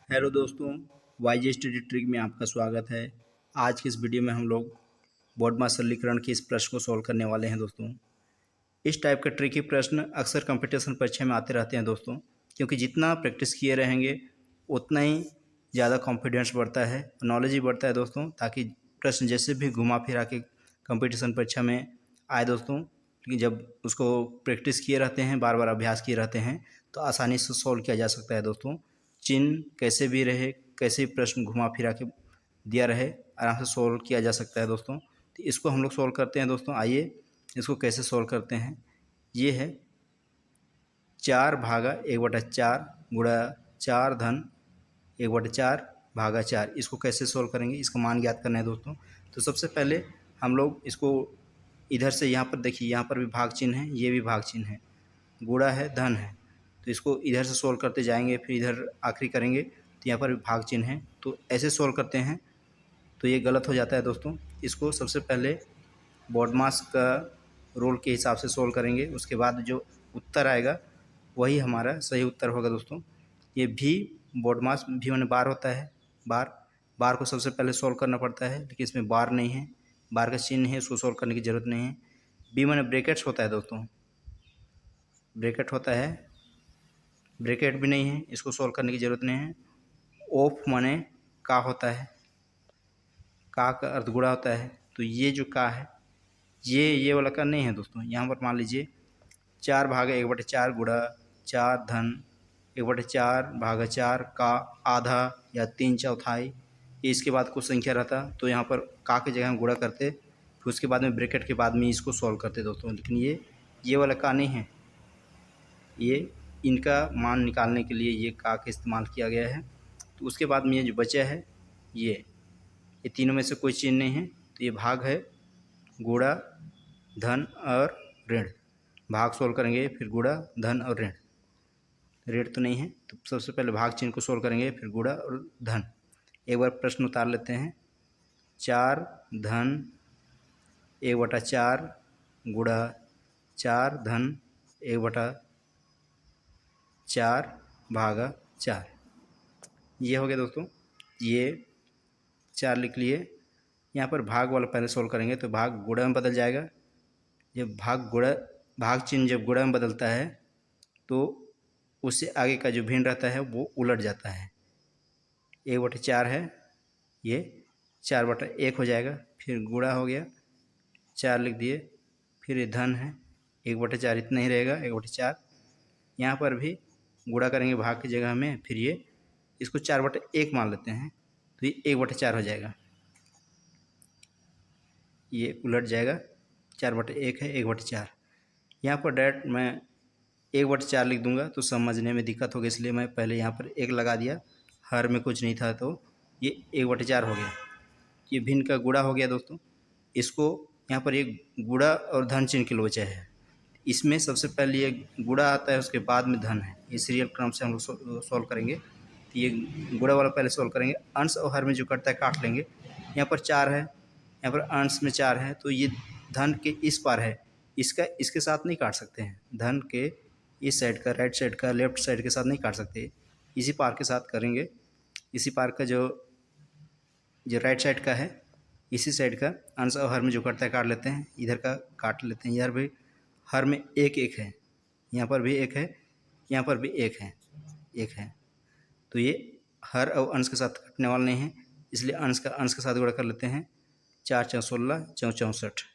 Hello दोस्तों, वाईजे study trick में आपका स्वागत है। आज की इस वीडियो में हम लोग बोर्डमास सरलीकरण के इस प्रश्न को सॉल्व करने वाले हैं दोस्तों। इस टाइप के ट्रिकी प्रश्न अक्सर कंपटीशन परीक्षा में आते रहते हैं दोस्तों, क्योंकि जितना प्रैक्टिस किए रहेंगे उतना ही ज़्यादा कॉन्फिडेंस बढ़ता है, नॉलेज ही बढ़ता है दोस्तों। ताकि प्रश्न जैसे भी घुमा फिरा के कंपटीशन परीक्षा में आए दोस्तों, लेकिन जब उसको प्रैक्टिस किए रहते हैं, बार बार अभ्यास किए रहते हैं, तो आसानी से सॉल्व किया जा सकता है दोस्तों। चिन्ह कैसे भी रहे, कैसे भी प्रश्न घुमा फिरा के दिया रहे, आराम से सॉल्व किया जा सकता है दोस्तों। तो इसको हम लोग सॉल्व करते हैं दोस्तों। आइए इसको कैसे सॉल्व करते हैं। ये है 4/1/4 गुणा 4 धन 1/4 इसको कैसे सॉल्व करेंगे, इसका मान ज्ञात करना है दोस्तों। तो सबसे पहले हम लोग इसको इधर से, यहाँ पर देखिए, यहाँ पर भी भाग चिन्ह है, ये भी भाग चिन्ह है, गुणा है, धन है। तो इसको इधर से सॉल्व करते जाएंगे, फिर इधर आखिरी करेंगे, तो यहाँ पर भी भाग चिन्ह है, तो ऐसे सॉल्व करते हैं। तो ये गलत हो जाता है दोस्तों। इसको सबसे पहले बॉडमास का रूल के हिसाब से सॉल्व करेंगे, उसके बाद जो उत्तर आएगा वही हमारा सही उत्तर होगा दोस्तों। ये भी बॉडमास भी माने बार होता है, बार बार को सबसे पहले सॉल्व करना पड़ता है, लेकिन इसमें बार नहीं है, बार का चिन्ह है, उसको सॉल्व करने की ज़रूरत नहीं है। बी माने ब्रैकेट्स होता है दोस्तों, ब्रैकेट होता है, ब्रैकेट भी नहीं है, इसको सॉल्व करने की ज़रूरत नहीं है। ऑफ माने का होता है, का अर्थ गुणा होता है, तो ये जो का है, ये वाला का नहीं है दोस्तों। यहाँ पर मान लीजिए 4/1/4 गुणा 4 धन 1/4 का आधा या 3/4, ये इसके बाद कुछ संख्या रहता, तो यहाँ पर का की जगह हम गुणा करते, फिर उसके बाद में ब्रैकेट के बाद में इसको सॉल्व करते दोस्तों। लेकिन ये वाला का नहीं है, ये इनका मान निकालने के लिए ये का इस्तेमाल किया गया है। तो उसके बाद में ये जो बचा है, ये तीनों में से कोई चिन्ह नहीं है, तो ये भाग है, गुणा, धन और ऋण। भाग सोल्व करेंगे, फिर गुणा, धन और ऋण। ऋण तो नहीं है, तो सबसे पहले भाग चिन्ह को सोल्व करेंगे, फिर गुणा और धन। एक बार प्रश्न उतार लेते हैं। 4 धन 1/4 गुणा 4 धन 1/4 ये हो गया दोस्तों। ये 4 लिख लिए। यहाँ पर भाग वाला पहले सोल्व करेंगे, तो भाग गुणा में बदल जाएगा। जब भाग चिन्ह जब गुणा में बदलता है, तो उससे आगे का जो भिन्न रहता है वो उलट जाता है। 1/4 है, ये 4/1 हो जाएगा, फिर गुणा हो गया, 4 लिख दिए, फिर ये धन है, 1/4 इतना ही रहेगा, 1/4। यहाँ पर भी गुणा करेंगे भाग की जगह में, फिर ये इसको 4/1 मान लेते हैं, तो ये 1/4 हो जाएगा। ये उलट जाएगा, 4/1 है, 1/4। यहाँ पर डायरेक्ट मैं 1/4 लिख दूंगा तो समझने में दिक्कत होगी, इसलिए मैं पहले यहाँ पर 1 लगा दिया। हर में कुछ नहीं था, तो ये 1/4 हो गया। ये भिन्न का गुणा हो गया दोस्तों। इसको यहाँ पर एक गुणा और धन चिन्ह के लिए बचा है, इसमें सबसे पहले ये गुणा आता है, उसके बाद में धन है। ये सीरियल क्रम से हम लोग सॉल्व करेंगे। तो ये गुणा वाला पहले सॉल्व करेंगे, अंश और हर में जो कटता है काट लेंगे। यहाँ पर 4 है, यहाँ पर अंश में 4 है, तो ये धन के इस पार है, इसका इसके साथ नहीं काट सकते हैं। धन के इस साइड का, राइट साइड का, लेफ्ट साइड के साथ नहीं काट सकते, इसी पार के साथ करेंगे। इसी पार का जो राइट साइड का है, इसी साइड का अंश और हर में जो कटता है काट लेते हैं, इधर का काट लेते हैं। इधर भी हर में 1 है, यहाँ पर भी 1 है, यहाँ पर भी 1 है, तो ये हर और अंश के साथ कटने वाला नहीं है, इसलिए अंश के साथ गुणा कर लेते हैं। 4×4 16, 4×4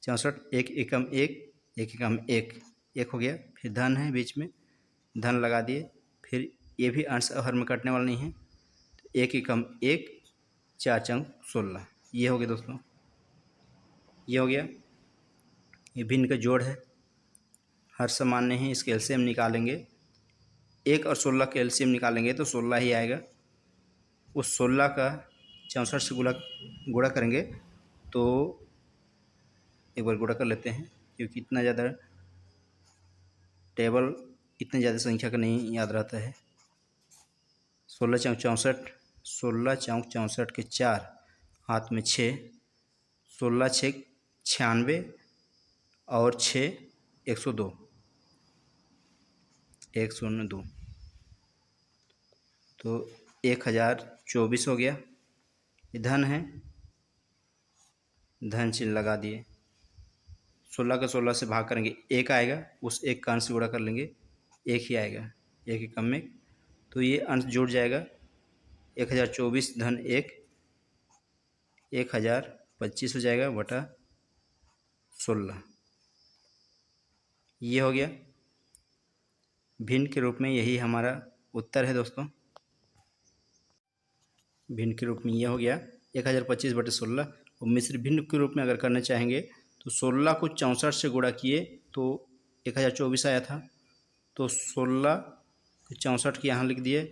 64, 1 एकम 1, 1 एकम 1 हो गया। फिर धन है बीच में, धन लगा दिए, फिर ये भी अंश और हर में कटने वाला नहीं है, 1 एकम 1, 4×4 16, ये हो गया दोस्तों। ये हो गया। ये भिन्न का जोड़ है, हर सामान्य है, इसके एलसीएम निकालेंगे। 1 और 16 का एलसीएम निकालेंगे तो 16 ही आएगा। उस 16 का 64 से गुणा करेंगे, तो एक बार गुणा कर लेते हैं, क्योंकि इतना ज़्यादा टेबल इतनी ज़्यादा संख्या का नहीं याद रहता है। 16×4 16×4 के 4, हाथ में 6, 16×6 96 और 6 102, 102। तो 1024 हो गया। ये धन है, धन चिन्ह लगा दिए। 16 का 16 से भाग करेंगे, एक आएगा, उस एक का अंश गुणा कर लेंगे, एक ही आएगा, एक ही कम में। तो ये अंश जुड़ जाएगा, 1024 धन 1025 हो जाएगा बटा 16। ये हो गया। भिन्न के रूप में यही हमारा उत्तर है दोस्तों। भिन्न के रूप में ये हो गया 1025 बटे 16। और मिश्र भिन्न के रूप में अगर करना चाहेंगे तो 16 को 64 से गुणा किए तो 1024 आया था। तो 16 को 64 के यहाँ लिख दिए,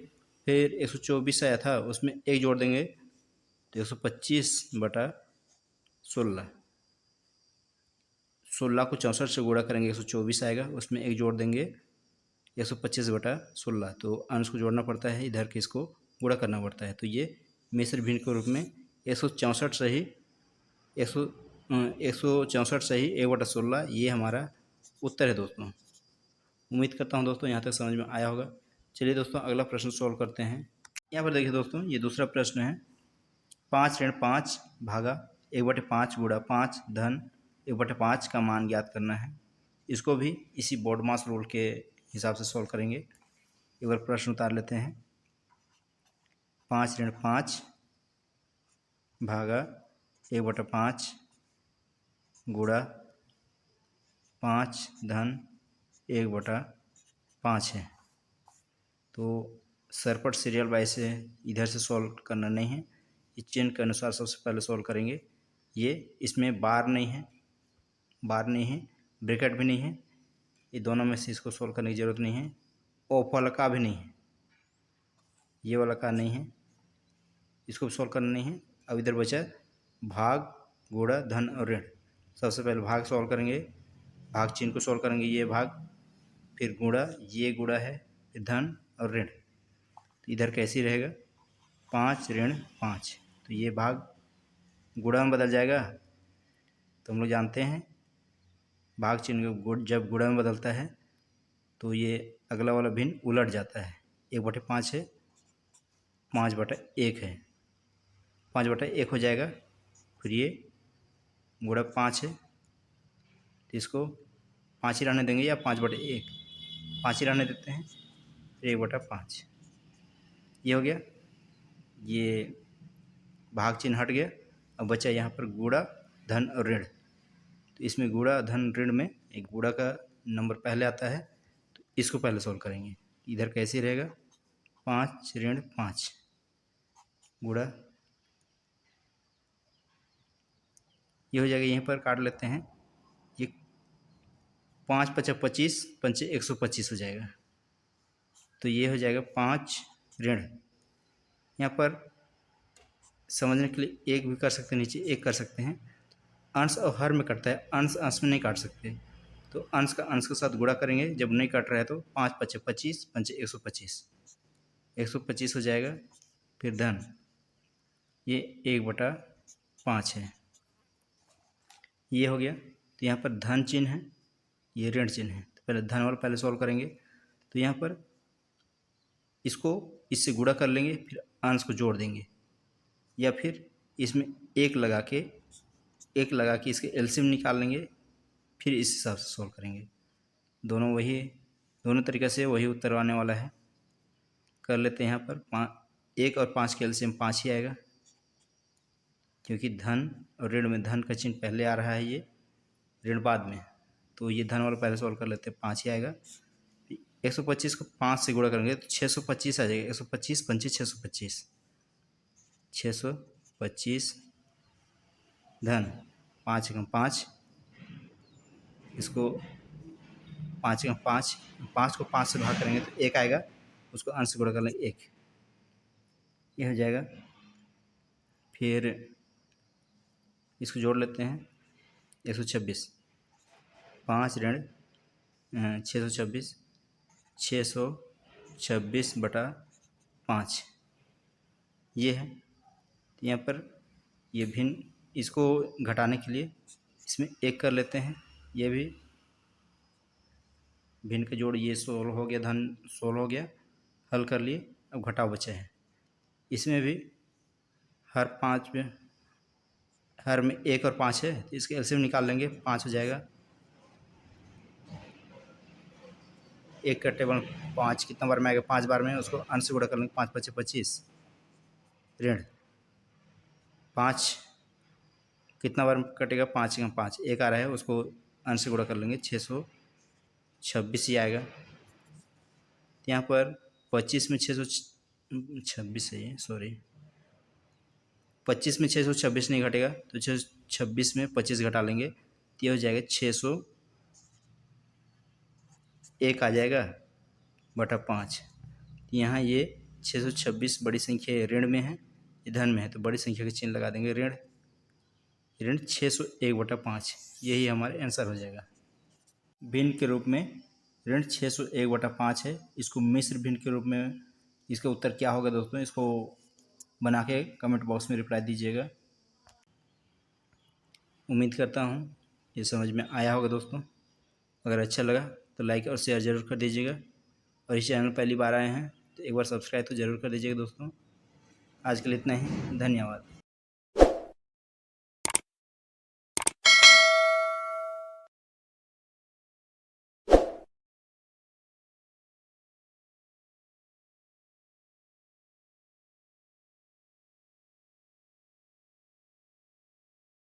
फिर 124 आया था, उसमें एक जोड़ देंगे तो 125 बटा 16। 16 को 64 से गुणा करेंगे 124 आएगा, उसमें एक जोड़ देंगे 125 बटा 16। तो अंश को जोड़ना पड़ता है, इधर के इसको गुणा करना पड़ता है। तो ये मिश्र भिन्न के रूप में 164 सही 164 सही 1/16 ये हमारा उत्तर है दोस्तों। उम्मीद करता हूँ दोस्तों यहाँ तक समझ में आया होगा। चलिए दोस्तों अगला प्रश्न सॉल्व करते हैं। यहाँ पर देखिए दोस्तों, ये दूसरा प्रश्न है। 5 ऋण 5 भागा 1/5 गुणा 5 धन 1/5 का मान ज्ञात करना है। इसको भी इसी बोर्डमास रूल के हिसाब से सॉल्व करेंगे। एक बार प्रश्न उतार लेते हैं। 5 ऋण 5 भागा 1/5 गुणा 5 धन 1/5 है। तो सरपट सीरियल वाइज से इधर से सॉल्व करना नहीं है, इस चेन के अनुसार सबसे पहले सॉल्व करेंगे। ये इसमें बार नहीं है, ब्रैकेट भी नहीं है, ये दोनों में से इसको सॉल्व करने की ज़रूरत नहीं है। ऑफ वाला का भी नहीं है, ये वाला का नहीं है, इसको सॉल्व करना नहीं है। अब इधर बचा भाग गुणा धन और ऋण। सबसे पहले भाग सॉल्व करेंगे, भाग चिन्ह को सॉल्व करेंगे, ये भाग, फिर गुणा, ये गुणा है, फिर धन और ऋण। तो इधर कैसी रहेगा 5 ऋण 5, तो ये भाग गुणा में बदल जाएगा। तो हम लोग जानते हैं भाग चिन्ह जब गुणा में बदलता है तो ये अगला वाला भिन्न उलट जाता है। 1/5 है, 5/1 है, 5/1 हो जाएगा। फिर ये गुणा 5 है, तो इसको 5 ही रहने देंगे या 5/1, 5 ही रहने देते हैं, फिर 1/5। ये हो गया, ये भाग चिन्ह हट गया। अब बचा यहाँ पर गुणा धन और ऋण। तो इसमें गुणा धन ऋण में एक गुणा का नंबर पहले आता है, तो इसको पहले सॉल्व करेंगे। इधर कैसे रहेगा 5 ऋण 5 गुणा, ये हो जाएगा, यहीं पर काट लेते हैं। ये 5 × 5 = 25, 5 × 125 हो जाएगा। तो ये हो जाएगा 5 ऋण। यहाँ पर समझने के लिए एक भी कर सकते हैं, नीचे एक कर सकते हैं। अंश और हर में कटता है, अंश अंश में नहीं काट सकते। तो अंश का अंश के साथ गुणा करेंगे, जब नहीं कट रहा है तो 5 × 5 = 25, 5 × 125, 125 हो जाएगा। फिर धन, ये 1/5 है, ये हो गया। तो यहाँ पर धन चिन्ह है, ये ऋण चिन्ह है। तो पहले धन वाला पहले सॉल्व करेंगे। तो यहाँ पर इसको इससे गुणा कर लेंगे, फिर अंश को जोड़ देंगे, या फिर इसमें एक लगा के इसके एलसीएम निकाल लेंगे, फिर इस हिसाब से सॉल्व करेंगे। दोनों तरीक़े से वही उत्तर आने वाला है। कर लेते हैं। यहाँ पर 1 और 5 के एलसीएम 5 ही आएगा, क्योंकि धन और ऋण में धन का चिन्ह पहले आ रहा है, ये ऋण बाद में। तो ये धन वाला पहले सॉल्व कर लेते हैं, 5 ही आएगा। 125 को 5 से गुणा करेंगे तो 625 आ जाएगा। 125 × 5 = 625, 625 धन 5 × 5, इसको 5 × 5, 5 को 5 से भाग करेंगे तो 1 आएगा, उसको अंश से गुणा कर लेंगे 1, ये हो जाएगा। फिर इसको जोड़ लेते हैं, 126, 5 ऋण 626, 626/5 ये है। तो यहाँ पर ये भिन्न, इसको घटाने के लिए इसमें 1 कर लेते हैं। ये भी भिन्न का जोड़, ये 16 हो गया, धन 16 हो गया, हल कर लिए। अब घटाव बचा है। इसमें भी हर 5 में, हर में 1 और 5 है तो इसके एलसीएम निकाल लेंगे, 5 हो जाएगा। 1 का टेबल 5 कितना बार में आएगा, 5 बार में, उसको अंश से गुणा कर लेंगे, 5 पचे 25 ऋण 5 कितना बार कटेगा, 5 का 5, 1 आ रहा है, उसको अंश से गुणा कर लेंगे, 626 ही आएगा। तो यहाँ पर 25 में 626 है ये, सॉरी 25 में 626 नहीं घटेगा तो 626 में 25 घटा लेंगे तो ये हो जाएगा 601 आ जाएगा बटा 5। यहाँ ये 626 बड़ी संख्या ऋण में है, ये धन में है, तो बड़ी संख्या के चिन्ह लगा देंगे, ऋण 601 बटा 5, यही हमारे आंसर हो जाएगा। भिन्न के रूप में ऋण 601 बटा 5 है, इसको मिश्र भिन्न के रूप में इसका उत्तर क्या होगा दोस्तों, इसको बना के कमेंट बॉक्स में रिप्लाई दीजिएगा। उम्मीद करता हूँ ये समझ में आया होगा दोस्तों। अगर अच्छा लगा तो लाइक और शेयर ज़रूर कर दीजिएगा, और इस चैनल पहली बार आए हैं तो एक बार सब्सक्राइब तो ज़रूर कर दीजिएगा दोस्तों। आज के लिए इतना ही, धन्यवाद।